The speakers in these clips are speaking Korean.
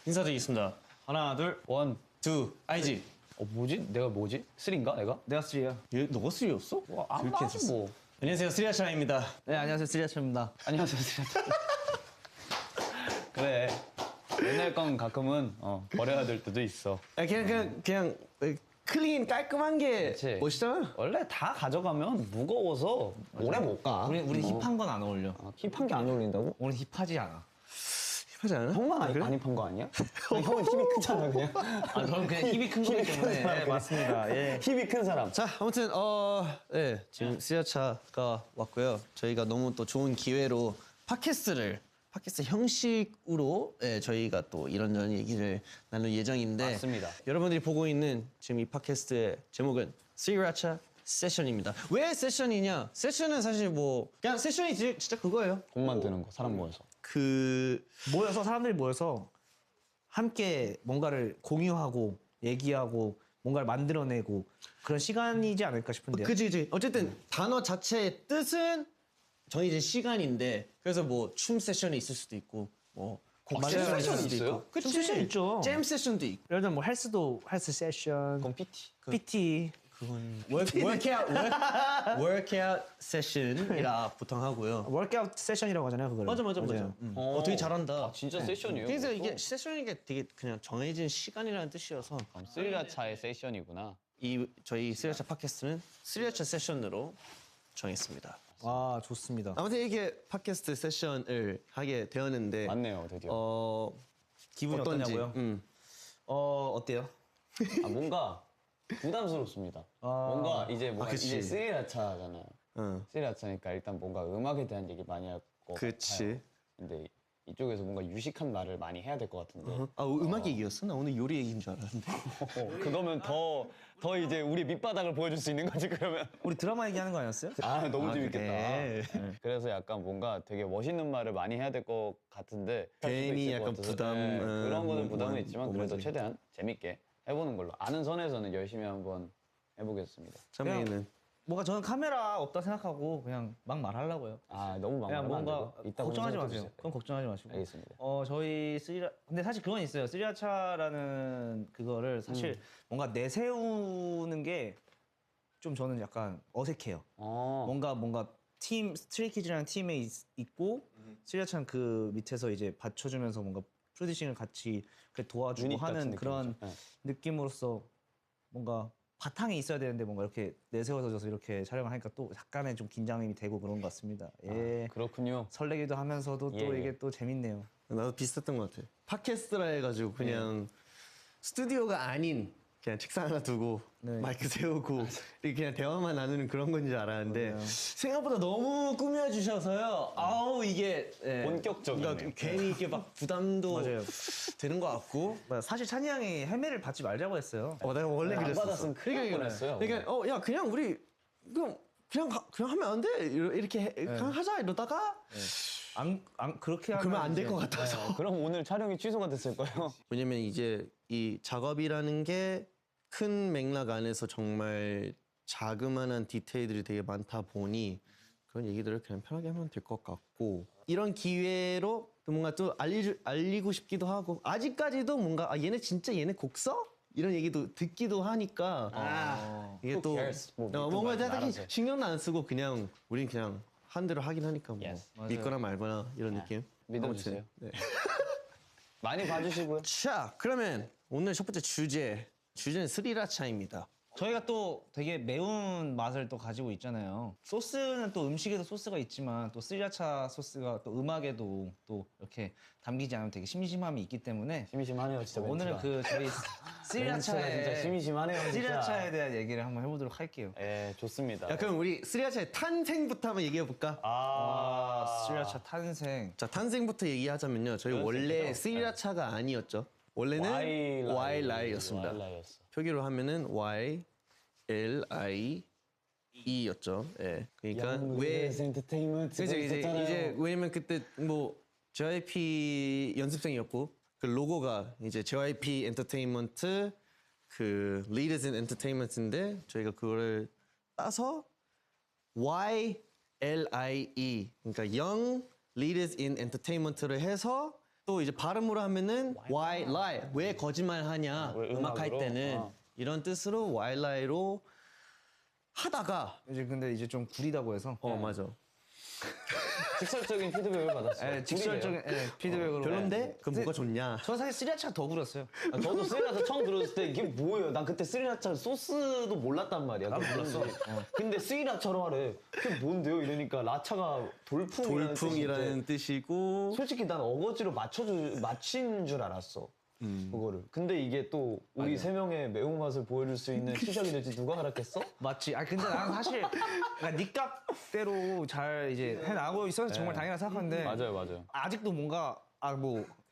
인사드리겠습니다. 하나, 둘, 원, 투, IG. 뭐지? 내가 뭐지? 3인가 내가? 내가 쓰리야. 얘 너가 쓰리였어? 안 맞지 뭐. 안녕하세요, 쓰리아차입니다. 네, 안녕하세요. 쓰리아차입니다. 안녕하세요. 그래. 옛날 건 가끔은 버려야 될 때도 있어. 그냥 클린 깔끔한 게 그치. 멋있잖아. 원래 다 가져가면 무거워서 오래 못 가. 우리 힙한 건 안 어울려. 힙한 게 안 어울린다고? 우리 힙하지 않아. 힙하지 않아? 형만 안 힙한 거 아니야? 형은 힘이 크잖아 그냥. 아, 저는 그냥 힙이 큰 거기 때문에. 네, 맞습니다. 예. 힘이 큰 사람. 자, 아무튼 네, 지금 쓰리아차가 왔고요. 저희가 너무 또 좋은 기회로 팟캐스트 형식으로 저희가 또 이런저런 얘기를 나눌 예정인데 맞습니다. 여러분들이 보고 있는 지금 이 팟캐스트의 제목은 쓰리아차 세션입니다. 왜 세션이냐? 세션은 사실 뭐 그냥 세션이 진짜 그거예요. 돈 만드는 거 사람 모여서. 사람들이 모여서 함께 뭔가를 공유하고 얘기하고 뭔가를 만들어내고 그런 시간이지 않을까 싶은데요. 그지. 어쨌든 단어 자체의 뜻은 정해진 시간인데 그래서 뭐 춤 세션이 있을 수도 있고 뭐 곡 춤 세션이 세션이 있을 수도 있어요? 있고. 그치. 춤 세션 있죠. 잼 세션도 있고. 예를 들면 뭐 헬스 세션, 그건 PT. PT, workout 세션이라 보통 하고요. 워크아웃 세션이라고 하잖아요, 그걸. 맞아. 되게 잘한다. 아 진짜 세션이에요? 그래서 이게 세션이 게 되게 그냥 정해진 시간이라는 뜻이어서 스리라차의 세션이구나. 저희 쓰리아차 팟캐스트는 쓰리아차 세션으로 정했습니다. 아, 좋습니다. 아무튼 이렇게 팟캐스트 세션을 하게 되었는데 맞네요 드디어. 기분이 어떤지. 어떠냐고요? 어때요? 뭔가 부담스럽습니다. 뭔가 이제 그치. 이제 스리라차잖아요. 응. 스리라차니까 일단 뭔가 음악에 대한 얘기 많이 할 것 그치. 같아요. 근데 이쪽에서 뭔가 유식한 말을 많이 해야 될 것 같은데. 음악 얘기였어? 나 오늘 요리 얘기인 줄 알았는데. 그거면 더 이제 우리 밑바닥을 보여줄 수 있는 거지 그러면. 우리 드라마 얘기하는 거 아니었어요? 아 너무 재밌겠다. 그래. 그래서 약간 뭔가 되게 멋있는 말을 많이 해야 될 것 같은데 괜히 할 수도 있을 약간 것 같아서. 부담, 그런 거는 뭐, 부담은 있지만 그래도 뭐지. 최대한 재밌게 해보는 걸로 아는 선에서는 열심히 한번 해보겠습니다. 찬민이는 뭔가 저는 카메라 없다 생각하고 그냥 막 말하려고요. 아 너무 그냥 막말하면 뭔가 안 되고 이따 걱정하지 보면서 마세요. 해주세요. 그건 걱정하지 마시고. 알겠습니다. 저희 근데 사실 그건 있어요. 쓰리아차라는 그거를 사실 뭔가 내세우는 게 좀 저는 약간 어색해요. 뭔가 팀 스트레이키즈라는 팀에 있고 쓰리아차는 그 밑에서 이제 받쳐주면서 뭔가 프로듀싱을 같이 도와주고 유닛 같은 하는 그런 느낌이죠. 네. 느낌으로서 뭔가 바탕에 있어야 되는데 뭔가 이렇게 내세워져서 이렇게 촬영을 하니까 또 약간의 좀 긴장이 되고 그런 것 같습니다. 예. 그렇군요. 설레기도 하면서도 또 예. 이게 또 재밌네요. 나도 비슷했던 것 같아. 팟캐스트라 해가지고 그냥 스튜디오가 아닌 그냥 책상 하나 두고 네. 마이크 세우고 이렇게 그냥 대화만 나누는 그런 건 줄 알았는데 맞아요. 생각보다 너무 꾸며주셔서요. 아우 이게 본격적이네요. 그러니까 괜히 이게 막 부담도 맞아요. 되는 것 같고. 사실 찬이 형이 헤매를 받지 말자고 했어요. 내가 원래 안 그랬었어. 받았으면 큰일 날 뻔했어요. 그러니까 야 그냥 우리 그냥 하면 안 돼? 이렇게 그냥 하자 이러다가 그렇게 하면 그러면 안 될 이제 것 같아서. 그럼 오늘 촬영이 취소가 됐을 거예요. 왜냐면 이제 이 작업이라는 게 큰 맥락 안에서 정말 자그마한 디테일들이 되게 많다 보니 그런 얘기들을 그냥 편하게 하면 될 것 같고 이런 기회로 또 뭔가 또 알리고 싶기도 하고 아직까지도 뭔가 얘네 진짜 얘네 곡 써? 이런 얘기도 듣기도 하니까 이게 Who 또 cares? 뭐 뭔가 믿든 딱히 말아서. 신경도 안 쓰고 그냥 우린 그냥 한 대로 하긴 하니까 뭐 Yes. 믿거나 말거나 이런 느낌 믿어주세요. 아무튼, 네. 많이 봐주시고요. 자 그러면 오늘 첫 번째 주제는 스리라차입니다. 저희가 또 되게 매운 맛을 또 가지고 있잖아요. 소스는 또 음식에도 소스가 있지만 또 스리라차 소스가 또 음악에도 또 이렇게 담기지 않으면 되게 심심함이 있기 때문에 심심하네요 진짜. 오늘은 멘트가. 저희 멘트가 스리라차에 진짜 심심하네요 진짜. 스리라차에 대한 얘기를 한번 해보도록 할게요. 예 좋습니다. 야 그럼 우리 스리라차의 탄생부터 한번 얘기해 볼까? 스리라차 탄생. 자 탄생부터 얘기하자면요. 저희 원래 스리라차가 아니었죠. 원래는 와일라이였습니다. 와일라이였어. 표기로 하면은 YLIE였죠. 예. 그러니까 왜 엔터테인먼트 그죠 이제 왜냐면 그때 뭐 JYP 연습생이었고 그 로고가 이제 JYP 엔터테인먼트 그 Leaders in Entertainment인데 저희가 그거를 따서 YLIE 그러니까 Young Leaders in Entertainment를 해서 또 이제 발음으로 하면은 why lie 왜 거짓말하냐 왜 음악 할 음악으로? 때는 어. 이런 뜻으로 why lie로 하다가 이제 근데 이제 좀 구리다고 해서 맞아 직설적인 피드백을 받았어요. 예, 직설적인 피드백으로 별론데 그럼 뭐가 좋냐 저 사실 쓰리아차 더 구렸어요. 아, 저도 스리라차 처음 들었을 때 이게 뭐예요? 난 그때 스리라차 소스도 몰랐단 말이야. 나도 몰랐어. 근데 스리라차로 하래. 그게 뭔데요? 이러니까 라차가 돌풍이라는 돌풍이라는 뜻인데 뜻이고 솔직히 난 어거지로 맞힌 줄 알았어. 그거를. 근데 이게 또 우리 세 명의 매운맛을 보여줄 수 있는 시작이 될지 누가 알았겠어? 맞지. 아 근데 나는 사실 그러니까 니 값대로 잘 이제 해 나가고 있어서 정말 당연하다 생각하는데 맞아요. 아직도 뭔가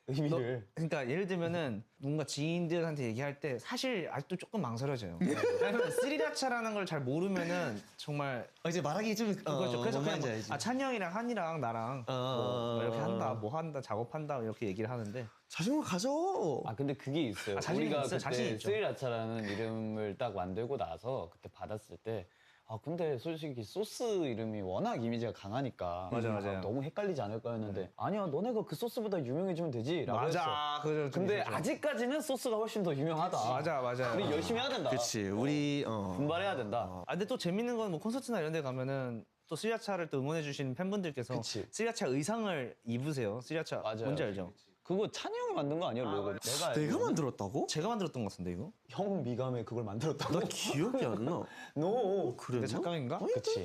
의미를. 그러니까 예를 들면은 뭔가 지인들한테 얘기할 때 사실 아직도 조금 망설여져요. 왜냐면 스리라차라는 걸 잘 모르면은 정말 이제 말하기 좀 그렇죠. 그래서 그냥 뭐, 찬이 형이랑 한이랑 나랑 뭐 이렇게 한다, 뭐 한다, 작업한다 이렇게 얘기를 하는데 자신감 가져 아 근데 그게 있어요. 자신 우리가 있어요. 자신 그때 있죠. 스리라차라는 이름을 딱 만들고 나서 그때 받았을 때 아 근데 솔직히 소스 이름이 워낙 이미지가 강하니까 맞아요. 너무 헷갈리지 않을까 했는데 아니야 너네가 그 소스보다 유명해지면 되지라고 했어. 맞아. 그죠, 좀 근데 있었죠. 아직까지는 소스가 훨씬 더 유명하다. 맞아. 우리 열심히 해야 된다. 그치 우리 분발해야 된다. 아 근데 또 재밌는 건 뭐 콘서트나 이런 데 가면은 또 스리라차를 또 응원해 주시는 팬분들께서 그치. 스리라차 의상을 입으세요. 스리라차 맞아요. 뭔지 알죠? 그거 찬이 형이 만든 거 아니야 로고? 내가 만들었다고? 제가 만들었던 것 같은데 이거? 형 미감에 그걸 만들었다고? 나 기억이 안나 노. 그래 내 착각인가? 그치.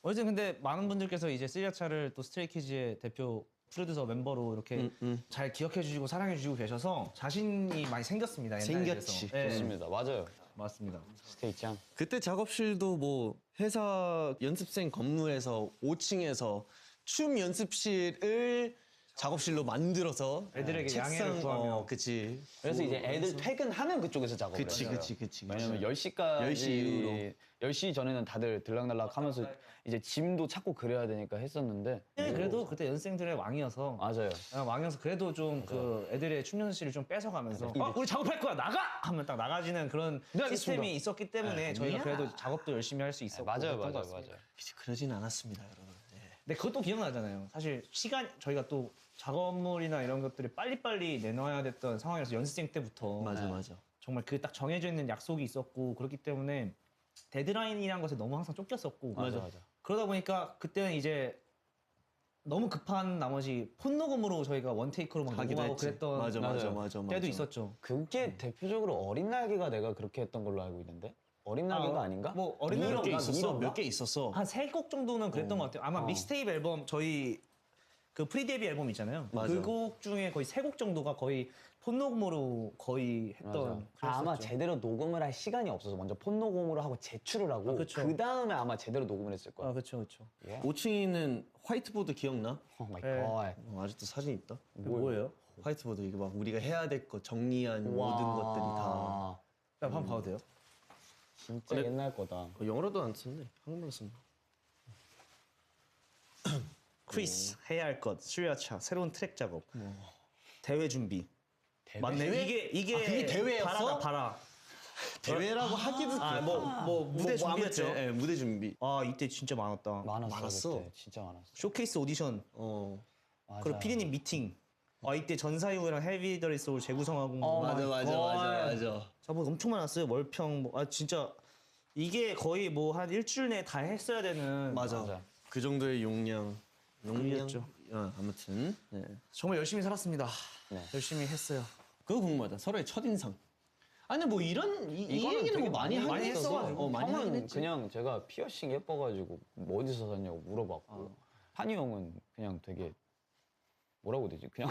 어쨌든 근데 많은 분들께서 이제 스리라차를 또 스트레이키즈의 대표 프로듀서 멤버로 이렇게 잘 기억해 주시고 사랑해 주시고 계셔서 자신이 많이 생겼습니다. 옛날에 생겼지. 비해서. 네, 좋습니다. 맞아요. 맞습니다. 스테이짱. 그때 작업실도 뭐 회사 연습생 건물에서 5층에서 춤 연습실을 작업실로 만들어서 애들에게 양해를 구하며. 그치 그래서 이제 애들 퇴근하면 그쪽에서 작업을 그치 해요. 그치 왜냐면 10시까지 10시 이후로. 10시 전에는 다들 들락날락 하면서 이제 짐도 찾고 그래야 되니까 했었는데 그래도 그때 연습생들의 왕이어서 맞아요. 왕이어서 그래도 좀 그 애들의 춤 연습실을 좀 뺏어가면서 우리 작업할 거야 나가 하면 딱 나가지는 그런 시스템이 있었기 때문에 저희가 그래도 작업도 열심히 할 수 있었고 맞아요. 그랬던 것 같습니다. 그치 그러진 않았습니다 여러분 근데 그것도 기억나잖아요. 사실 시간 저희가 또 작업물이나 이런 것들이 빨리빨리 내놔야 됐던 상황이라서 연습생 때부터 맞아 정말 그 딱 정해져 있는 약속이 있었고 그렇기 때문에 데드라인이라는 것에 너무 항상 쫓겼었고 맞아. 그러다 보니까 그때는 이제 너무 급한 나머지 폰 녹음으로 저희가 원테이크로 막 하기도 녹음하고 했지. 그랬던 맞아 때도 있었죠. 그게 대표적으로 어린 날개가 내가 그렇게 했던 걸로 알고 있는데 어린 날개가 아닌가? 뭐 어린 날개 미런가? 미런가? 몇 개 있었어 한 3곡 정도는 그랬던 것 같아요. 아마 믹스테이프 앨범 저희 그 프리 데뷔 앨범 있잖아요. 맞아. 그 곡 중에 거의 3곡 정도가 거의 폰 녹음으로 거의 했던 아마 그랬었죠. 제대로 녹음을 할 시간이 없어서 먼저 폰 녹음으로 하고 제출을 하고 그쵸. 그 다음에 아마 제대로 녹음을 했을 거야. 아 그렇죠. 5층에 있는 화이트보드 기억나? 오 마이 네. 갓. 아직도 사진 있다 뭐예요? 화이트보드 이거 막 우리가 해야 될 거 정리한 모든 것들이 다 한번 봐도 돼요? 진짜 옛날 거다. 영어로도 안 썼네 한국말로 썼네 크리스 해야 할 것, 스리라차 새로운 트랙 작업, 대회 준비. 맞네. 이게 그게 대회였어? 바라다 바라. 대회라고 하기도 뭐 무대 준비했죠. 아무튼, 예, 무대 준비 아 이때 진짜 많았다. 많았어. 그때. 진짜 많았어. 쇼케이스 오디션. 맞아. 그리고 피디님 미팅. 아 이때 전사유랑 헤비더리 소울 재구성하고. 맞아 뭐 엄청 많았어요. 월평. 뭐, 아 진짜 이게 거의 뭐 한 일주일 내에 다 했어야 되는. 맞아. 그 정도의 용량 그랬죠. 아무튼 네. 정말 열심히 살았습니다. 네. 열심히 했어요. 그거 궁금하다 서로의 첫인상 아니 뭐 이런 이 이거는 얘기는 되게 뭐 많이 많이 하긴 했어가지고. 많이 하긴 형은 했지 그냥 제가 피어싱 예뻐가지고 뭐 어디서 샀냐고 물어봤고 한이 형은 그냥 되게 뭐라고 해야 되지? 그냥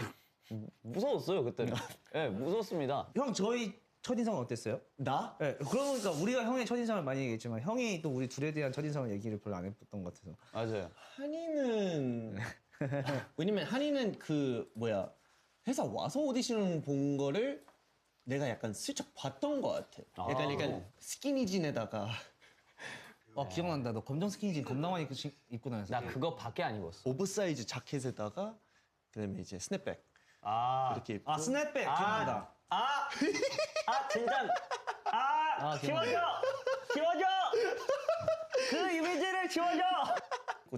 무서웠어요 그때는. 네, 무서웠습니다. 형 저희 첫인상은 어땠어요? 나? 네, 그러니까 우리가 형의 첫인상을 많이 얘기했지만 형이 또 우리 둘에 대한 첫인상을 얘기를 별로 안 했던 것 같아서. 맞아요. 한이는 왜냐면 한이는 그 뭐야 회사 와서 오디션 본 거를 내가 약간 슬쩍 봤던 것 같아 약간 스키니진에다가 기억난다. 너 검정 스키니진 겁나 많이 입고 다녔어. 나 그거 밖에 안 입었어. 오버사이즈 자켓에다가 그다음에 이제 스냅백 아, 이렇게 입고 아 스냅백 기억난다. 진짜. 지워줘! 지워줘! 그 이미지를 지워줘!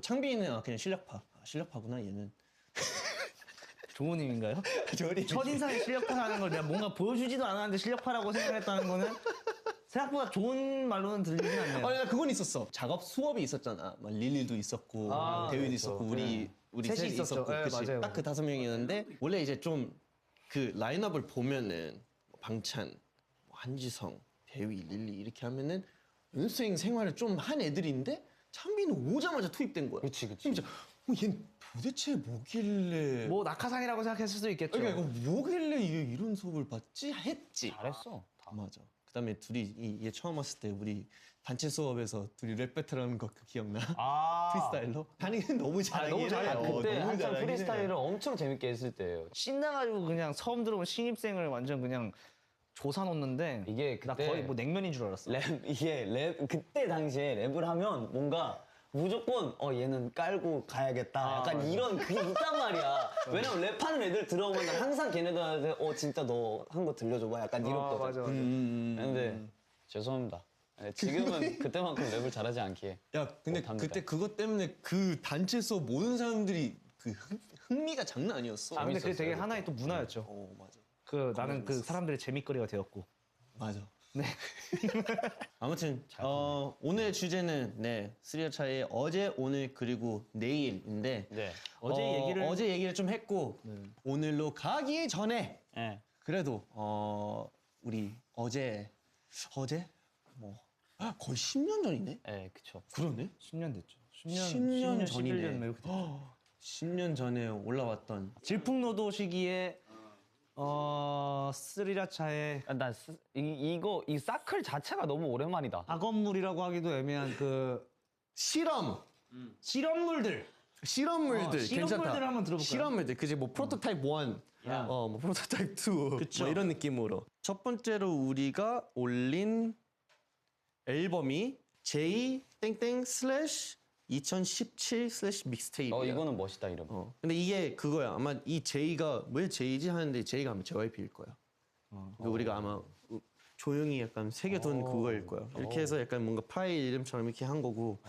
창빈이는 그냥 실력파구나 얘는 조우님인가요? 조리 첫인상에 실력파라는 걸 내가 뭔가 보여주지도 않았는데 실력파라고 생각했다는 거는 생각보다 좋은 말로는 들리진 않네요. 아니 그건 있었어. 작업 수업이 있었잖아. 막 릴리도 있었고 대위도 그렇죠. 있었고 우리 셋이 셋이 있었죠. 있었고 네, 그치? 맞아요. 딱 그 5명이었는데 원래 이제 좀 그 라인업을 보면은 뭐 방찬, 뭐 한지성, 대위, 릴리 이렇게 하면은 연습생 생활을 좀 한 애들인데 찬빈은 오자마자 투입된 거야. 그치. 진짜 얘 도대체 뭐길래 뭐 낙하산이라고 생각했을 수도 있겠죠. 그러니까 이거 뭐길래 이런 수업을 받지 했지. 잘했어. 다. 맞아. 그다음에 둘이 얘 처음 왔을 때 우리 단체 수업에서 둘이 랩 배틀하는 거 그 기억나? 프리스타일로? 아니 너무 잘하긴 너무 잘해. 해요. 그때 너무 한참 잘하긴 프리스타일을 엄청 재밌게 했을 때예요. 신나가지고 그냥 처음 들어온 신입생을 완전 그냥 조사 놓는데 이게 나 그때 거의 뭐 냉면인 줄 알았어. 랩 그때 당시에 랩을 하면 뭔가 무조건 얘는 깔고 가야겠다. 약간 이런 그게 있단 말이야. 왜냐면 랩하는 애들 들어오면 난 항상 걔네들한테 진짜 너 한 거 들려줘봐. 약간 이렇거든. 맞아. 근데 죄송합니다. 네, 지금은 그때만큼 랩을 잘하지 않기에. 야, 근데 못합니다. 그때 그것 때문에 그 단체 수업 모든 사람들이 그 흥미가 장난 아니었어. 아 근데 그게 되게 재밌었어요, 하나의 또 문화였죠. 맞아. 그 나는 그 사람들의 재밌거리가 되었고. 맞아. 네. 아무튼 오늘 주제는 스리라차의 어제, 오늘 그리고 내일인데 네. 어제 얘기를 좀 했고 오늘로 가기 전에 네. 그래도 우리 어제 뭐 거의 10년 전이네. 네, 그쵸. 그러네. 10년 됐죠. 10년 전이네. 11년 이렇게 됐죠. 10년 전에 올라왔던 질풍노도 시기에 스리라차의 이 사클 자체가 너무 오랜만이다. 악업물이라고 하기도 애매한 그 실험물들 실험물들 괜찮다. 한번 들어볼까요? 실험물들 그지 뭐 프로토타입 1, 뭐 프로토타입 2, 그쵸. 뭐 이런 느낌으로 첫 번째로 우리가 올린 앨범이 J 땡땡 슬래시 2017 슬래시 믹스테이프야. 이거는 멋있다 이름. 근데 이게 그거야. 아마 이 J가 왜 J지 하는데 J가 아마 JYP일 거야. 그러니까 우리가 아마 조용히 약간 새겨둔 그거일 거야. 이렇게 해서 약간 뭔가 파일 이름처럼 이렇게 한 거고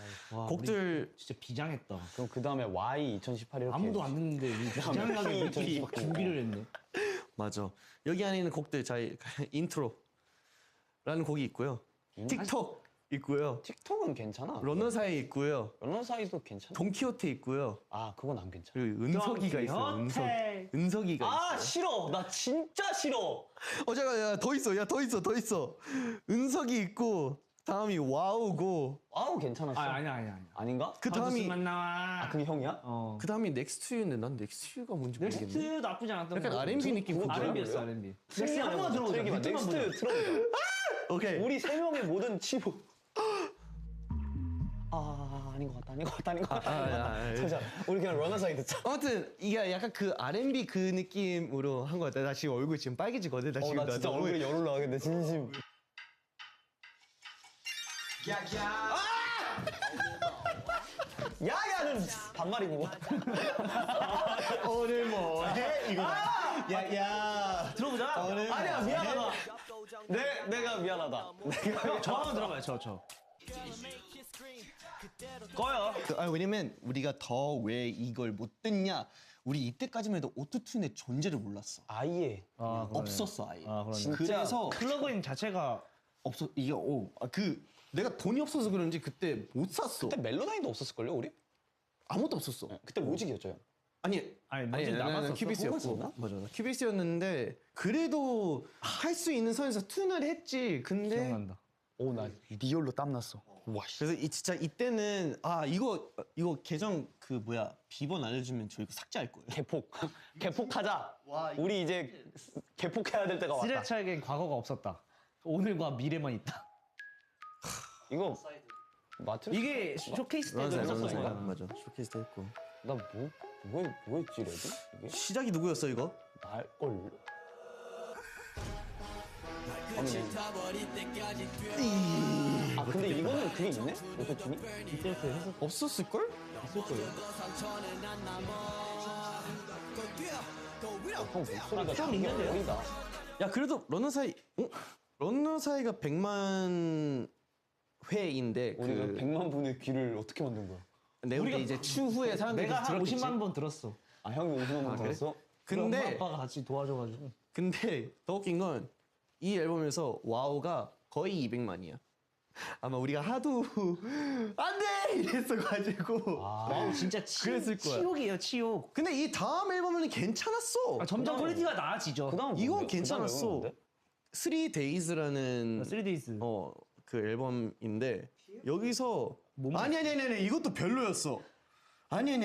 곡들 진짜 비장했다. 그럼 그 다음에 Y 2018 이렇게. 아무도 안 듣는데 우리 비장하게 미리 준비를 했네. 맞아. 여기 안에 있는 곡들 저희 인트로라는 곡이 있고요. 틱톡 있고요. 틱톡은 괜찮아. 러너사이 있고요. 러너 사이도 괜찮아. 돈키호테 있고요. 그건 안 괜찮아. 그리고 은석이가 있어요. 은석이가 있어요. 싫어. 나 진짜 싫어. 잠깐, 더 있어. 은석이 있고 다음이 와우고 괜찮았어. 아니야. 아닌가? 그 다음이 만 나와. 그게 형이야? 그 다음이 넥스트유인데 난 넥스트유가 뭔지 모르겠네. 넥스트 나쁘지 않았던 약간 거. R&B 느낌 그거 그거야. R&B였어 R&B. 넥스트 한번 들어보자. 넥스트 틀어보자. 오케이. 우리 세 명의 모든 치부. 아닌 것 같다. 잠시만. 우리 그냥 러너 사이 듣자. 아무튼 이게 약간 그 R&B 그 느낌으로 한 거 같아. 나 지금 얼굴 지금 빨개지거든. 나 지금 나 진짜 너무- 얼굴에 열 올라가겠네 진심. 야야는 반말이고. 오늘 뭐해 이거. 야야. 들어보자. 아니야 미안하다. 내가 미안하다. 저 한번 들어봐요. 저. 꺼요. 왜냐면 우리가 더 왜 이걸 못 듣냐. 우리 이때까지만 해도 오토튠의 존재를 몰랐어. 아예. 없었어 아예. 그러네. 그래서 플러그인 자체가 이게 내가 돈이 없어서 그런지 그때 못 샀어. 그때 멜로다인도 없었을걸요 우리? 아무것도 없었어. 그때 오직이었죠 형. 아니 뭐지, 남았었어? 큐비스였고. 맞아. 큐비스였는데 그래도 할 수 있는 선에서 툰을 했지. 근데 기억난다. 나 리얼로 땀났어. 와 그래서 진짜 이때는 이거 계정 비번 알려주면 저 이거 삭제할 거예요. 개폭하자. 우리 이제 개폭해야 될 때가 왔다. 스리라차에겐 과거가 없었다. 오늘과 미래만 있다. 이거 마트? 이게 쇼케이스 때도 러너사이, 했었어 러너사이. 이거. 맞아. 쇼케이스도 했고. 나 뭐였지 레드? 이게 시작이 누구였어 이거? 날걸. 근데 이거는 그게 있네? 오토튠이? 이때부터 했었. 없었을걸? 있을 거예요. 형 목소리가 좀 있는데요? 어리다. 야 그래도 러너사이가 100만 회인데 우리가 100만 분의 귀를 어떻게 만든 거야? 우리가 이제 추후에 사람들이 내가 한 들었겠지? 50만 번 들었어. 형이 50만 분 들었어? 근데 엄마 아빠가 같이 도와줘가지고. 근데 더 웃긴 건 이 앨범에서 와우가 거의 200만이야. 아마 우리가 하도 안돼 이랬어가지고. 와우 진짜 그랬을 거야. 치욕이에요 치욕. 근데 이 다음 앨범은 괜찮았어. 점점 퀄리티가 나아지죠. 그다음 이건 뭔데요? 괜찮았어. 그다음 앨범은 뭔데? 3days라는 3days. 그 앨범인데 여기서 뭔가- 아니 이것도 별로였어. 아니.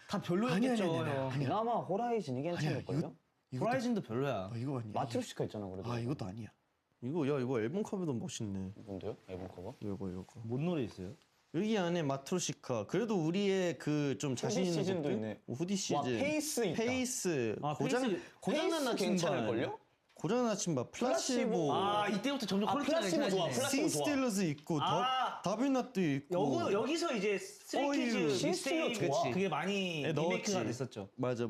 다 별로였겠죠. 형. 그나마 호라이즌이 괜찮을걸요? 호라이즌도 별로야. 이거 아니야. 마트로시카 있잖아 그래도. 이것도 아니야. 이거 앨범 커버도 멋있네. 뭔데요? 앨범 커버? 이거. 뭔 노래 있어요? 여기 안에 마트로시카. 그래도 우리의 그 좀 자신 있는 시즌도 곡들? 있네. 후디 시즌. 와, 페이스 있다. 페이스. 아, 고장난 페이스 나침반. 괜찮을걸요? 고장난 나침반. 플라시보. 플라시보. 아 이때부터 점점 퀄리티가 플라시보 좋아, 괜찮아지네. 플라시보. 싱스틸러스 있고 아. 다비낫도 있고. 여기서 이제 스트레이키즈 어휴. 미스테이크 신스틸러 좋아. 그게 많이 네, 리메이크가 넣었지. 됐었죠. 맞아.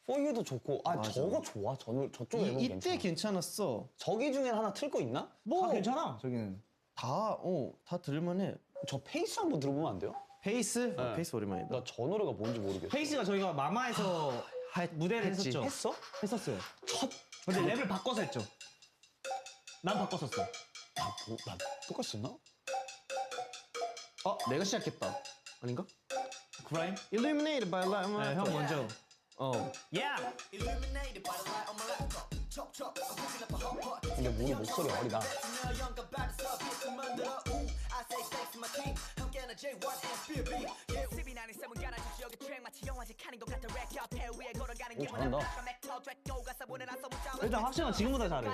포유도 좋고 저거 좋아. 저쪽 앨범 이때 괜찮아. 괜찮았어. 저기 중에 하나 틀 거 있나? 다 괜찮아 저기는. 다 들을만해. 저 페이스 한번 들어보면 안 돼요? 페이스? 네. 페이스 오랜만이다. 나 저 노래가 뭔지 모르겠어. 페이스가 저희가 마마에서 무대를 했지. 했었죠. 했어? 했었어요. 근데 랩을 바꿔서 했죠. 난 바꿨었어. 나 똑같았나? 내가 시작했다. 아닌가? 그라임? Illuminated by light. 네, 형 먼저. 야! 근데 우리 목소리 어리다. 잘한다. 일단 확실한 지금보다 잘해.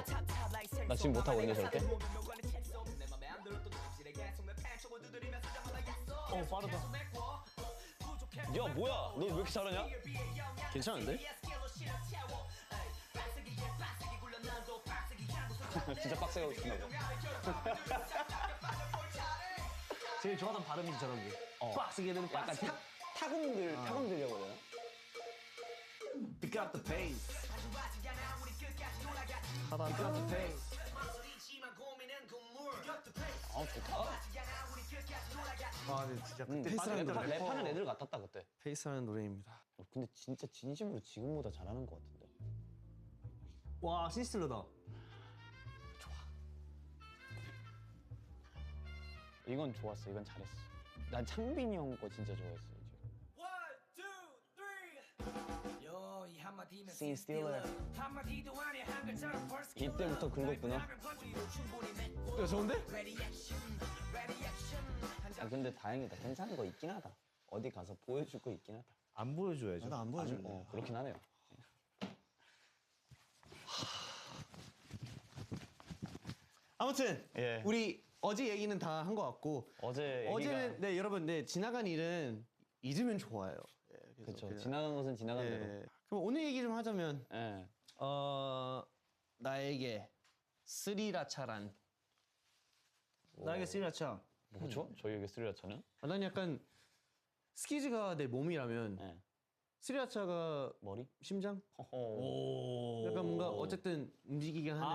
나 지금 못하고 있네 저렇게. 빠르다. 야 뭐야? 너 왜 이렇게 잘하냐? 괜찮은데? 진짜 빡세게 하고 싶나 봐. 제일 좋아하던 발음이 저런 게. 빡세게 되는 약간 빡세게. 타금들려고 해야 되나? Pick up the pace. 하다 Pick up the pace. 아 좋다. 아, 근데 진짜 페이스라는 노래. 랩하는 애들 같았다 그때. 페이스라는 노래입니다. 근데 진짜 진심으로 지금보다 잘하는 것 같은데. 와, 시스틸러다. 이건 좋았어. 이건 잘했어. 난 창빈이 형 거 진짜 좋아했어. Scene Stealer. 이때부터 긁었구나. 야 좋은데? 아 근데 다행이다. 괜찮은 거 있긴 하다. 어디 가서 보여줄 거 있긴 하다. 안 보여줘야죠. 나도 안 보여줄래. 그렇긴 하네요. 아무튼 예. 우리 어제 얘기는 다 한 것 같고 어제 어제는 네 여러분 네 지나간 일은 잊으면 좋아요. 예, 그래서 그렇죠. 그냥- 지나간 것은 지나간 대로. 예. 그럼 오늘 얘기 좀 하자면 예. 나에게 스리라차란. 나에게 스리라차. 뭐죠? 저희에게 스리라차는? 난 약간 스키즈가 내 몸이라면 예. 스리라차가 머리? 심장? 오. 약간 뭔가 어쨌든 움직이게 하는.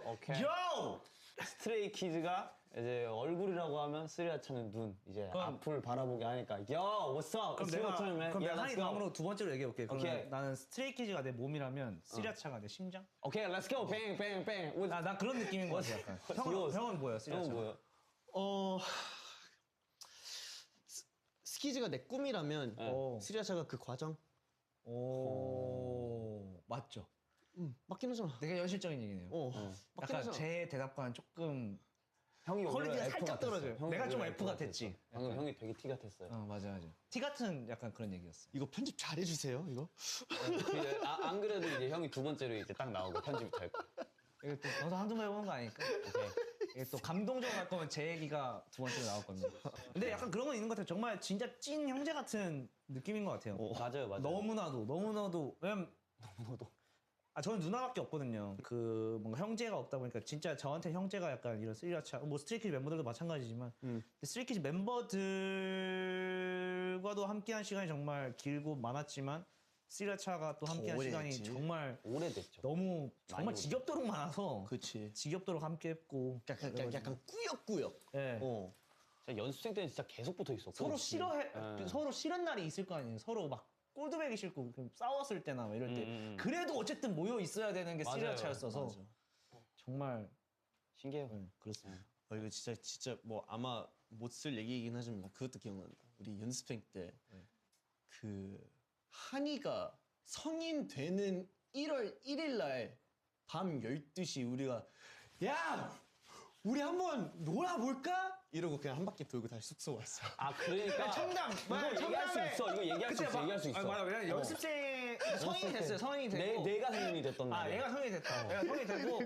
오케이. 요! 스트레이 키즈가 이제 얼굴이라고 하면 스리라차는 눈. 이제 그럼- 앞을 바라보게 하니까 Yo, what's up? 그럼 It's 내가 your turn, man. 그럼 Yeah, 내가 let's 한 go. 다음으로 두 번째로 얘기해볼게. 그러면 오케이. 나는 스트레이키즈가 내 몸이라면 스리라차가 내 심장? 오케이, let's go. Bang, bang, bang. With- 난 그런 느낌인 것 같아. 약간. yours? 형은 뭐야? 스리라차. 형은 뭐야? 스키즈가 내 꿈이라면 오. 스리라차가 그 과정. 오. 맞죠. 맞긴 하잖아. 되게 현실적인 얘기네요. 맞긴 약간 하잖아. 제 대답과는 조금 형이 오히려 퀄리티가 F 살짝 같았어. 떨어져요. 형이 내가 좀 오히려 F 같았지. 같았어. 방금 형이 되게 T 같았어요. 맞아. T 같은 약간 그런 얘기였어. 이거 편집 잘해주세요. 이거. 안 그래도 이제 형이 두 번째로 이제 딱 나오고 편집이 될 거. 이게 또 저도 한두 번 해보는 거 아니까. 오케이. 이게 또 감동적으로 할 거면 제 얘기가 두 번째로 나올 겁니다. 근데 약간 그런 건 있는 것 같아요. 정말 진짜 찐 형제 같은 느낌인 것 같아요. 맞아요. 너무나도 왜냐면 저는 누나밖에 없거든요. 그 뭔가 형제가 없다 보니까 진짜 저한테 형제가 약간 이런 스리라차 뭐 스트레이키즈 멤버들도 마찬가지지만 근데 스트레이키즈 멤버들과도 함께한 시간이 정말 길고 많았지만 스리라차가 또 함께한 시간이 오래됐지. 정말 오래됐죠. 너무 정말 많이 지겹도록 많아서 그치. 지겹도록 함께했고 약간 꾸역꾸역. 예. 제가 연습생 때는 진짜 계속 붙어 있었고. 서로 싫어해 예. 서로 싫은 날이 있을 거 아니에요. 서로 막 꼴드백이 싫고 싸웠을 때나 뭐 이럴 때 그래도 어쨌든 모여 있어야 되는 게 맞아요. 스리라차였어서 정말 신기해요. 그렇습니다. 이거 진짜 뭐 아마 못 쓸 얘기이긴 하지만 나 그것도 기억난다. 우리 연습생 때 그 한이가 성인 되는 1월 1일 날 밤 12시 우리가 야 우리 한번 놀아볼까? 이러고 그냥 한 바퀴 돌고 다시 숙소 왔어. 아 그러니까 청담! 이거 맞아요, 얘기할 수 청담에- 있어. 이거 얘기할 수 있어. 얘기할 수 있어. 아, 맞아. 왜냐면 연습생 성인이 됐어요. 성인이 되고. 내가 성인이 됐던 날. 얘가 성인이 됐다. 얘가 성인이 되고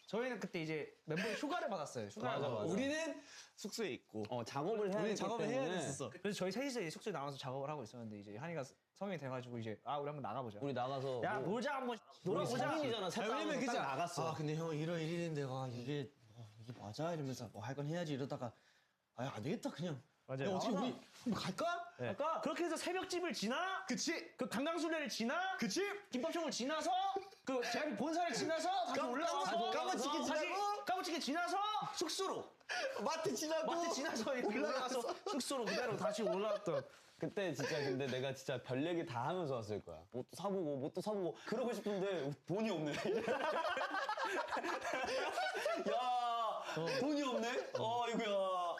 저희는 그때 이제 멤버들 휴가를 받았어요. 휴가를 맞아, 받아서. 맞아. 우리는 숙소에 있고 작업을 해야 우리는 되기 작업을 때문에. 해야 됐었어. 그래서 저희 셋이서 이제 숙소에 나와서 작업을 하고 있었는데 이제 한이가 성인이 돼가지고 이제 우리 한번 나가보자. 우리 나가서 야 뭐- 놀자 한번 우리 놀아보자. 성인이잖아. 셋 왜냐면 다음으로 그치 딱 나갔어. 아 근데 형 1월 1일인데 이게 맞아 이러면서 뭐 할 건 해야지 이러다가 안 되겠다 그냥. 맞아요. 야, 어떻게 맞아. 우리 한번 갈까? 네. 그렇게 해서 새벽집을 지나 그치? 그 강강술래를 지나 그치? 김밥청을 지나서 그 제가 본사를 지나서 다시 올라가서 까마치기 다시 지나고 까마치기 지나서 숙소로 마트 지나고 마트 지나서 이렇게 올라가서 숙소로 그대로 다시 올라왔던 그때 진짜 근데 내가 진짜 별 얘기 다 하면서 왔을 거야. 뭣도 사보고 뭣도 사보고 그러고 싶은데 돈이 없네. 야 돈이 없네. 아이고야.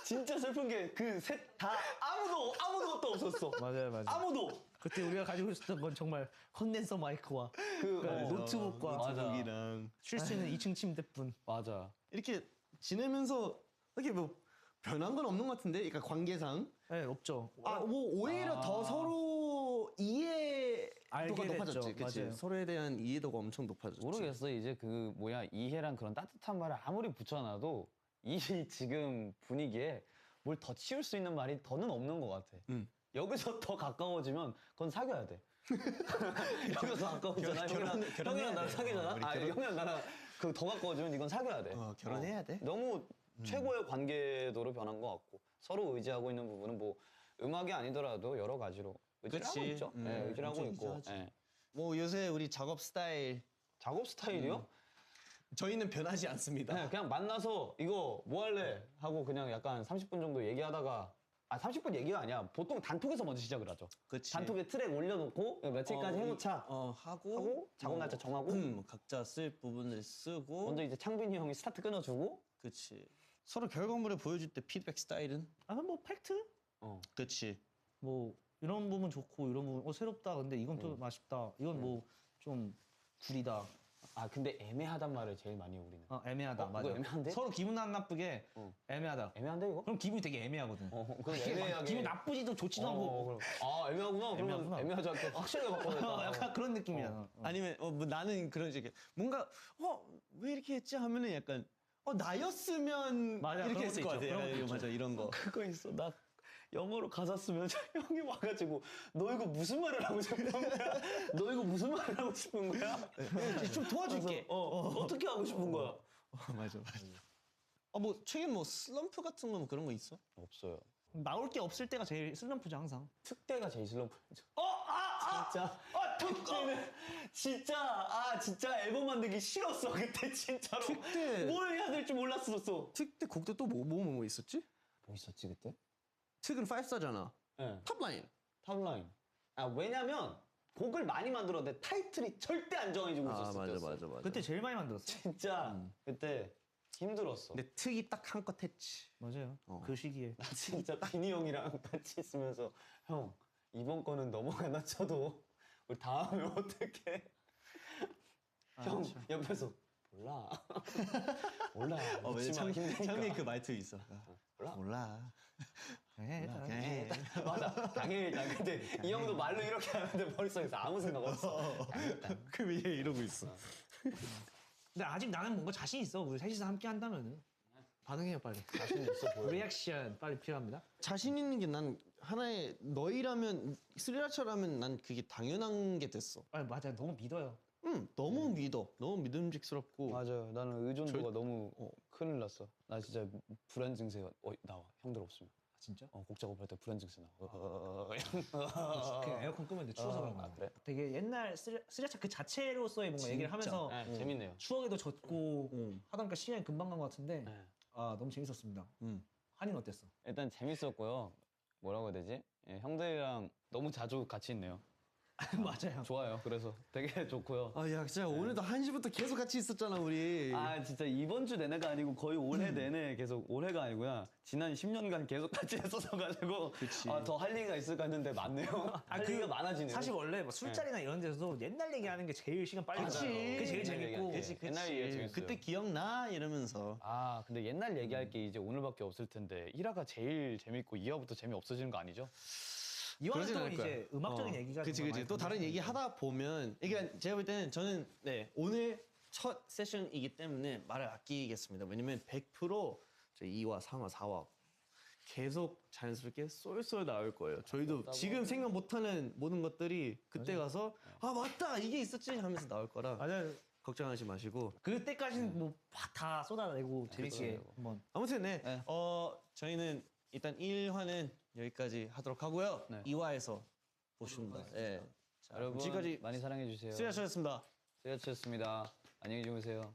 진짜 슬픈 게 그 셋 다 아무것도 없었어. 맞아요. 아무도. 그때 우리가 가지고 있었던 건 정말 컨덴서 마이크와 노트북과 노트북이랑 쉴 수 있는 2층 침대뿐. 맞아. 이렇게 지내면서 이렇게 뭐 변한 건 없는 것 같은데, 그러니까 관계상. 네, 없죠. 뭐 오히려 더 서로 이해도가 알게 높아졌지, 됐죠. 그치? 맞아요. 서로에 대한 이해도가 엄청 높아졌지. 모르겠어. 이제 그 이해랑 그런 따뜻한 말을 아무리 붙여놔도 이 지금 분위기에 뭘 더 치울 수 있는 말이 더는 없는 것 같아. 여기서 더 가까워지면 그건 사귀어야 돼. 여기서 가까워지잖아. 형이랑 나랑 사귀잖아. 형이랑 나랑 그 더 가까워지면 이건 사귀어야 돼. 결혼해야 돼. 너무 최고의 관계도로 변한 것 같고 서로 의지하고 있는 부분은 뭐 음악이 아니더라도 여러 가지로 의지를 하고 그치. 있죠. 네, 의지를 하고 엄청 있고. 의지하지. 네. 뭐 요새 우리 작업 스타일 작업 스타일이요? 저희는 변하지 않습니다. 네, 그냥 만나서 이거 뭐 할래? 하고 그냥 약간 30분 정도 얘기하다가 30분 얘기가 아니야. 보통 단톡에서 먼저 시작을 하죠. 그치. 단톡에 트랙 올려놓고 며칠까지 해놓자. 하고 작업 날짜 정하고 각자 쓸 부분을 쓰고 먼저 이제 창빈이 형이 스타트 끊어주고 그치. 서로 결과물을 보여줄 때 피드백 스타일은 뭐 팩트? 그치. 뭐 이런 부분 좋고 이런 부분 새롭다. 근데 이건 또 맛있다. 이건 뭐 좀 구리다. 근데 애매하단 말을 제일 많이 해, 우리는. 애매하다. 이거 맞아. 애매한데? 서로 기분 안 나쁘게 애매하다. 애매한데 이거? 그럼 기분이 되게 애매하거든. 그럼 애매하게 기분 나쁘지도 좋지도 않고 그럼. 애매하구나. 그러면 애매하구나. 애매하지 않게 확실하게 바꿔야겠다. 약간 그런 느낌이야. 아니면 뭐 나는 그런 식의 뭔가 왜 이렇게 했지 하면은 약간 나였으면 맞아, 이렇게 그런 했을 것도 것 있죠. 같아. 그런 것도 있죠. 맞아 이런 거. 그거 있어. 나 영어로 가사 쓰면 형이 와가지고 너 이거 무슨 말을 하고 싶은 거야? 너 이거 무슨 말을 하고 싶은 거야? 좀 도와줄게. 어떻게 하고 싶은 거야? 맞아. 뭐 최근 뭐 슬럼프 같은 거 뭐 그런 거 있어? 없어요. 나올 게 없을 때가 제일 슬럼프죠 항상. 특대가 제일 슬럼프죠. 진짜. 특대는 진짜 앨범 만들기 싫었어 그때 진짜로. 특대. 뭘 해야 될지 몰랐었어. 특때 곡도 또 뭐 있었지? 뭐 있었지 그때? 특은 5스타잖아. 네. 탑라인. 탑라인. 왜냐면 곡을 많이 만들었는데 타이틀이 절대 안 정해지고 있었을 때였어. 맞아. 그때 제일 많이 만들었어. 진짜 그때 힘들었어. 근데 특이 딱 한껏 했지. 맞아요. 그 시기에. 나 진짜 비니 형이랑 같이 있으면서 형 이번 거는 넘어가나 쳐도 우리 다음에 어떡해? 형 옆에서 몰라. 몰라. 묻지 마, 힘드니까. 창민 그 말투 있어. 몰라. 맞아. 당연히 근데 이 형도 말로 이렇게 하는데 머릿속에서 아무 생각 없어. 그럼 얘 이러고 있어. 근데 아직 나는 뭔가 자신 있어. 우리 셋이서 함께 한다면은. 반응해요 빨리. 자신 있어 보여. 리액션 빨리 필요합니다. 자신 있는 게 난 하나의 너희라면 스리라처라면 난 그게 당연한 게 됐어. 맞아. 너무 믿어요. 너무 믿어. 너무 믿음직스럽고. 맞아요. 나는 의존도가 너무 큰일 났어. 나 진짜 불안 증세 나와. 형들 없으면. 진짜? 곡 작업할 때 불안 증세 나와. 그냥 에어컨 끄면 추워서 그런 거야. 그래? 되게 옛날 스리라차 그 자체로서의 뭔가 얘기를 하면서 재밌네요. 추억에도 젖고 하다 보니까 시간이 금방 간 것 같은데 네. 너무 재밌었습니다. 한이는 어땠어? 일단 재밌었고요. 뭐라고 해야 되지? 예, 형들이랑 너무 자주 같이 있네요. 맞아요. 좋아요. 그래서 되게 좋고요. 아, 야, 진짜 오늘도 1시부터 계속 같이 있었잖아, 우리. 아 진짜 이번 주 내내가 아니고 거의 올해 내내 계속 올해가 아니구나. 지난 10년간 계속 같이 했어서 가지고 더 할 얘기가 있을까 했는데 많네요. 할 얘기가 많아지네요. 사실 원래 뭐 술자리나 이런 데서도 옛날 얘기하는 게 제일 시간 빨리 가요. 그게 제일 재밌고. 옛날 얘기가 재밌어요. 그때 기억나? 이러면서. 아 근데 옛날 얘기할 게 이제 오늘밖에 없을 텐데 1화가 제일 재밌고 2화부터 재미없어지는 거 아니죠? 이와는 그러진 또 않을 이제 거야. 음악적인 얘기가 그치, 좀 그치. 많이 또 다른 들어가요. 얘기 하다 보면, 그러니까 제가 볼 때는 저는 오늘 첫 세션이기 때문에 말을 아끼겠습니다. 왜냐면 100% 저 2화, 3화, 4화 계속 자연스럽게 쏠쏠 나올 거예요. 저희도 지금 생각 못하는 모든 것들이 그때 가서 아 맞다 이게 있었지 하면서 나올 거라 맞아요. 걱정하지 마시고. 그때까지는 뭐 다 쏟아내고 재밌게 한번. 아무튼 저희는 일단 1화는 여기까지 하도록 하고요. 2화에서 보십니다. 네. 자, 여러분 지금까지 많이 사랑해 주세요. 수고하셨습니다. 수고하셨습니다. 안녕히 주무세요.